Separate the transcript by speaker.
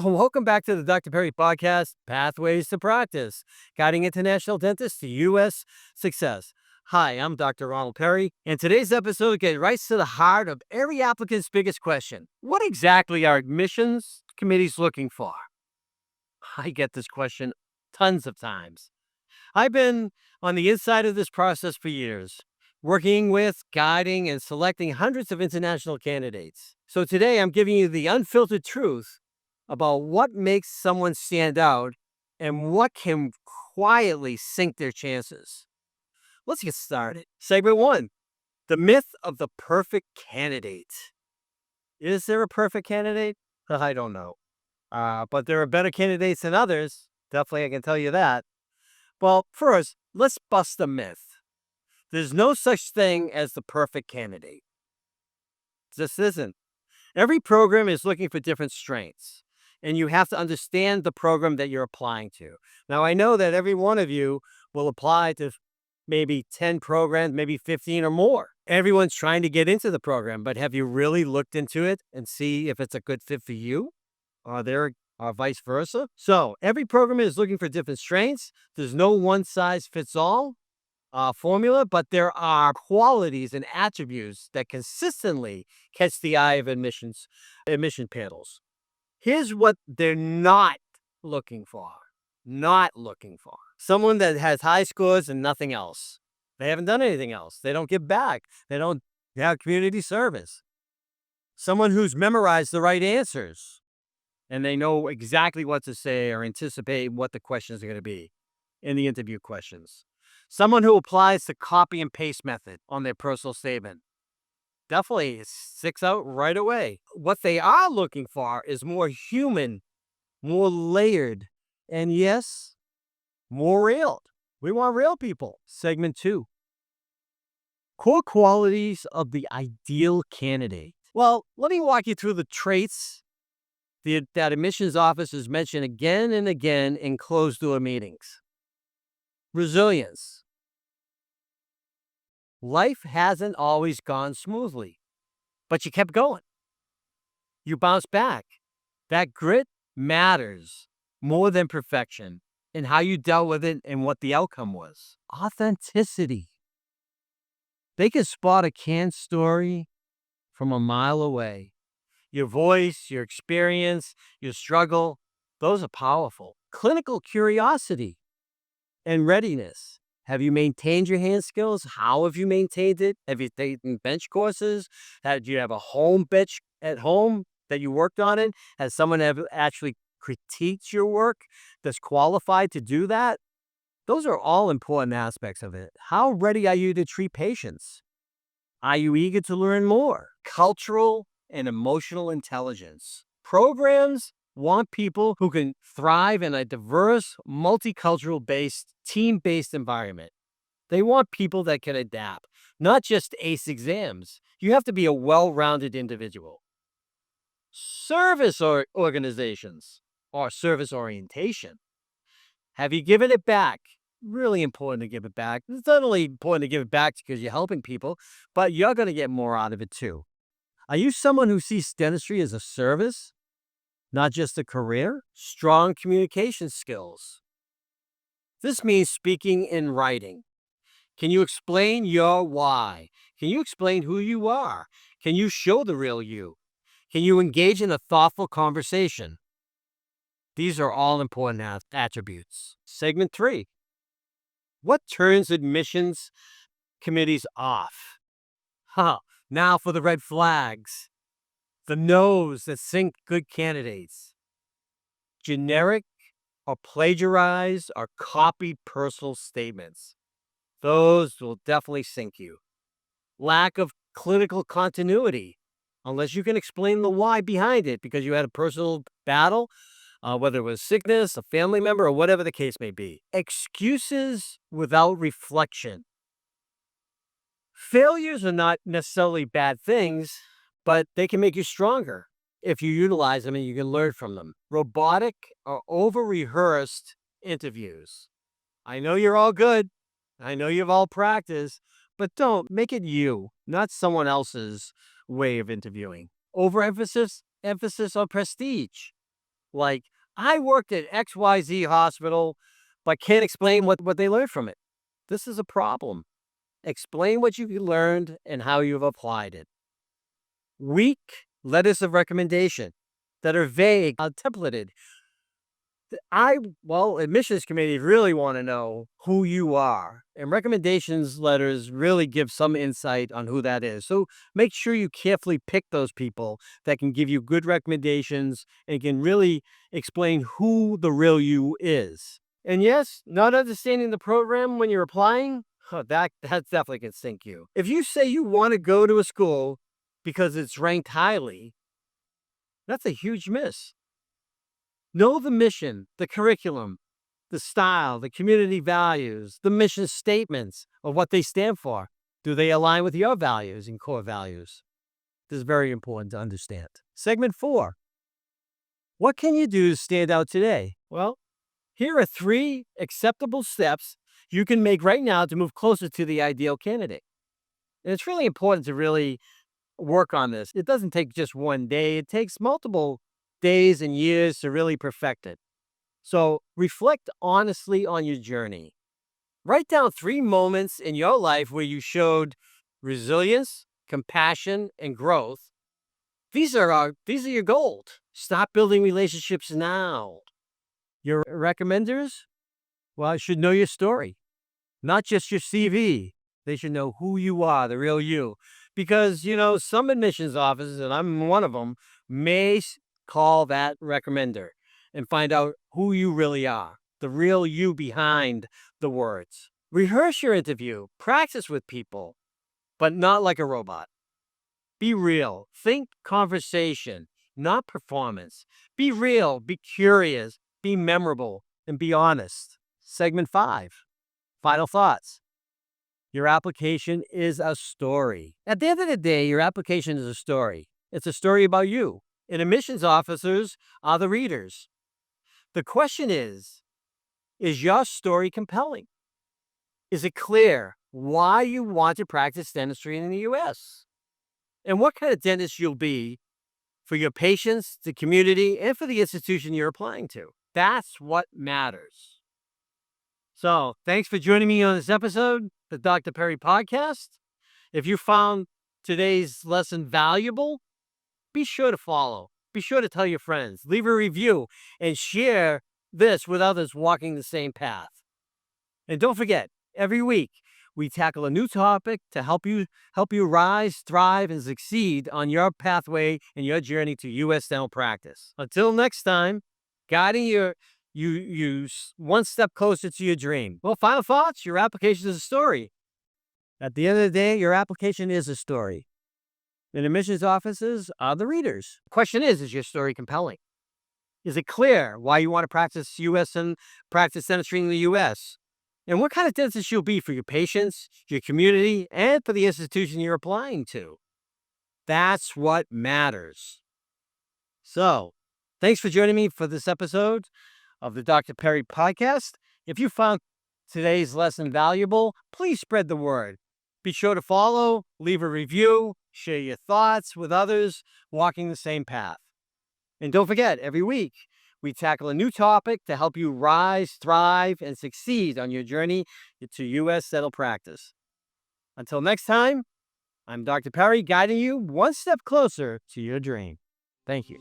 Speaker 1: Well, welcome back to the Dr. Perry podcast, Pathways to Practice, guiding international dentists to U.S. success. Hi, I'm Dr. Ronald Perry, and today's episode gets right to the heart of every applicant's biggest question. What exactly are admissions committees looking for? I get this question tons of times. I've been on the inside of this process for years, working with, guiding, and selecting hundreds of international candidates. So today I'm giving you the unfiltered truth about what makes someone stand out and what can quietly sink their chances. Let's get started. Segment 1, the myth of the perfect candidate. Is there a perfect candidate? I don't know. But there are better candidates than others. Definitely, I can tell you that. Well, first, let's bust the myth. There's no such thing as the perfect candidate. This isn't. Every program is looking for different strengths, and you have to understand the program that you're applying to. Now, I know that every one of you will apply to maybe 10 programs, maybe 15 or more. Everyone's trying to get into the program, but have you really looked into it and see if it's a good fit for you? Or vice versa? So every program is looking for different strengths. There's no one size fits all formula, but there are qualities and attributes that consistently catch the eye of admission panels. Here's what they're not looking for. Not looking for. Someone that has high scores and nothing else. They haven't done anything else. They don't give back. They don't have community service. Someone who's memorized the right answers and they know exactly what to say or anticipate what the questions are going to be in the interview questions. Someone who applies the copy and paste method on their personal statement. Definitely sticks out right away. What they are looking for is more human, more layered, and yes, more real. We want real people. Segment 2. Core qualities of the ideal candidate. Well, let me walk you through the traits that admissions officers mention again and again in closed-door meetings. Resilience. Life hasn't always gone smoothly, but you kept going. You bounced back. That grit matters more than perfection and how you dealt with it and what the outcome was. Authenticity. They can spot a canned story from a mile away. Your voice, your experience, your struggle, those are powerful. Clinical curiosity and readiness. Have you maintained your hand skills? How have you maintained it? Have you taken bench courses? Do you have a home bench at home that you worked on it? Has someone ever actually critiqued your work that's qualified to do that? Those are all important aspects of it. How ready are you to treat patients? Are you eager to learn more? Cultural and emotional intelligence. Programs want people who can thrive in a diverse, multicultural-based, team-based environment. They want people that can adapt, not just ace exams. You have to be a well-rounded individual. Service organizations or service orientation. Have you given it back? Really important to give it back. It's not only important to give it back because you're helping people, but you're going to get more out of it too. Are you someone who sees dentistry as a service, not just a career? Strong communication skills. This means speaking and writing. Can you explain your why? Can you explain who you are? Can you show the real you? Can you engage in a thoughtful conversation? These are all important attributes. Segment 3. What turns admissions committees off? Now for the red flags. The no's that sink good candidates. Generic or plagiarized or copied personal statements. Those will definitely sink you. Lack of clinical continuity, unless you can explain the why behind it because you had a personal battle, whether it was sickness, a family member, or whatever the case may be. Excuses without reflection. Failures are not necessarily bad things, but they can make you stronger if you utilize them and you can learn from them. Robotic or over-rehearsed interviews. I know you're all good. I know you've all practiced, but don't make it you, not someone else's way of interviewing. Emphasis on prestige. Like, I worked at XYZ hospital, but can't explain what they learned from it. This is a problem. Explain what you learned and how you've applied it. Weak letters of recommendation that are vague, templated. Admissions committees really want to know who you are, and recommendations letters really give some insight on who that is. So make sure you carefully pick those people that can give you good recommendations and can really explain who the real you is. And yes, not understanding the program when you're applying, that definitely can sink you. If you say you want to go to a school because it's ranked highly, that's a huge miss. Know the mission, the curriculum, the style, the community values, the mission statements of what they stand for. Do they align with your values and core values? This is very important to understand. Segment 4. What can you do to stand out today? Well, here are 3 acceptable steps you can make right now to move closer to the ideal candidate. And it's really important to really work on this. It doesn't take just one day, it takes multiple days and years to really perfect it. So reflect honestly on your journey. Write down 3 moments in your life where you showed resilience, compassion, and growth. These are your gold. Stop building relationships now. Your recommenders, well, should know your story, not just your CV. They should know who you are, the real you. Because, some admissions offices, and I'm one of them, may call that recommender and find out who you really are, the real you behind the words. Rehearse your interview, practice with people, but not like a robot. Be real. Think conversation, not performance. Be real, be curious, be memorable, and be honest. Segment 5. Final thoughts. Your application is a story. At the end of the day, your application is a story. It's a story about you. And admissions officers are the readers. The question is your story compelling? Is it clear why you want to practice dentistry in the U.S.? And what kind of dentist you'll be for your patients, the community, and for the institution you're applying to? That's what matters. So, thanks for joining me on this episode, the Dr. Perry Podcast. If you found today's lesson valuable, be sure to follow. Be sure to tell your friends, leave a review, and share this with others walking the same path. And don't forget, every week we tackle a new topic to help you rise, thrive, and succeed on your pathway and your journey to U.S. dental practice. Until next time, guiding you one step closer to your dream. Well, final thoughts, your application is a story. At the end of the day, your application is a story. And admissions offices are the readers. The question is your story compelling? Is it clear why you want to practice practice dentistry in the U.S.? And what kind of dentist you'll be for your patients, your community, and for the institution you're applying to? That's what matters. So, thanks for joining me for this episode of the Dr. Perry Podcast. If you found today's lesson valuable, please spread the word. Be sure to follow, leave a review, share your thoughts with others walking the same path. And don't forget, every week, we tackle a new topic to help you rise, thrive, and succeed on your journey to U.S. dental practice. Until next time, I'm Dr. Perry, guiding you one step closer to your dream. Thank you.